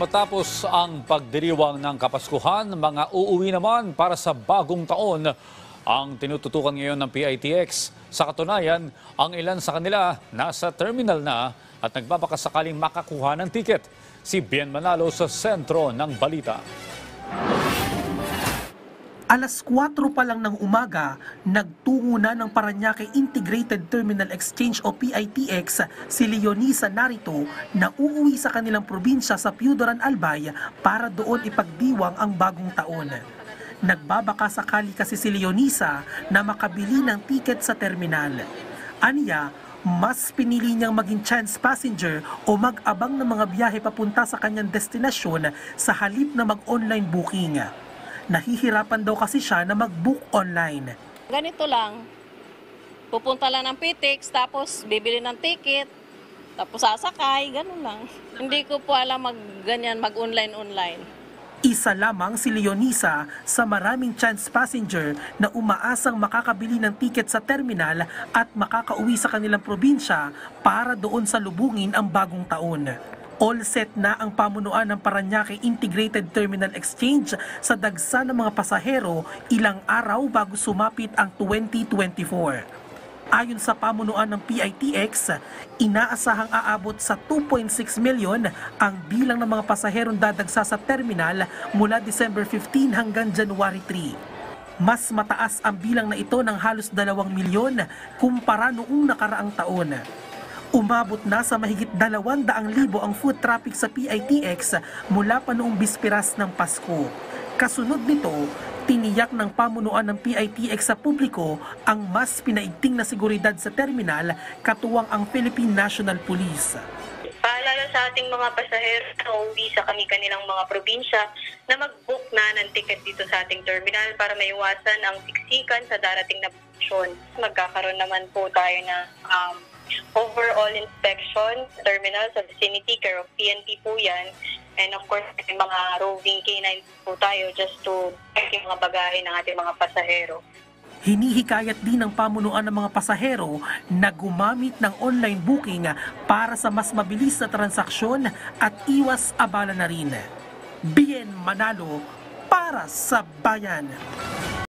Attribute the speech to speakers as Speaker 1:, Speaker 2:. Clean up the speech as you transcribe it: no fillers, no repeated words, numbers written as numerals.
Speaker 1: Matapos ang pagdiriwang ng Kapaskuhan, mga uuwi naman para sa bagong taon ang tinututukan ngayon ng PITX. Sa katunayan, ang ilan sa kanila nasa terminal na at nagbabakasakaling makakuha ng tiket. Si Bien Manalo sa sentro ng balita.
Speaker 2: Alas 4 pa lang ng umaga, nagtungo na ng Parañaque Integrated Terminal Exchange o PITX si Leonisa Narito na uuwi sa kanilang probinsya sa Piudoran, Albay para doon ipagdiwang ang bagong taon. Nagbabaka sakali kasi si Leonisa na makabili ng tiket sa terminal. Aniya, mas pinili niyang maging chance passenger o mag-abang ng mga biyahe papunta sa kanyang destinasyon sa halip na mag-online booking. Nahihirapan daw kasi siya na mag-book online.
Speaker 3: Ganito lang, pupunta lang ng PITX, tapos bibili ng ticket, tapos sasakay, ganun lang. Hindi ko po alam mag-online.
Speaker 2: Isa lamang si Leonisa sa maraming chance passenger na umaasang makakabili ng tiket sa terminal at makakauwi sa kanilang probinsya para doon sa lubungin ang bagong taon. All set na ang pamunuan ng Parañaque Integrated Terminal Exchange sa dagsa ng mga pasahero ilang araw bago sumapit ang 2024. Ayon sa pamunuan ng PITX, inaasahang aabot sa 2.6 milyon ang bilang ng mga pasaherong dadagsa sa terminal mula December 15 hanggang January 3. Mas mataas ang bilang na ito ng halos 2 milyon kumpara noong nakaraang taon. Umabot na sa mahigit 200,000 ang foot traffic sa PITX mula pa noong bispiras ng Pasko. Kasunod nito, tiniyak ng pamunuan ng PITX sa publiko ang mas pinaigting na seguridad sa terminal katuwang ang Philippine National Police.
Speaker 4: Paalala sa ating mga pasahero na uuwi sa kanilang mga probinsya na mag-book na ng ticket dito sa ating terminal para maiwasan ang siksikan sa darating na bakasyon. Magkakaroon naman po tayo ng overall inspection terminal sa vicinity, care of PNP po yan. And of course, may mga roving canines po tayo just to check yung mga bagahe ng ating mga pasahero.
Speaker 2: Hinihikayat din ng pamunuan ng mga pasahero na gumamit ng online booking para sa mas mabilis na transaksyon at iwas abala na rin. Bien Manalo para sa Bayan.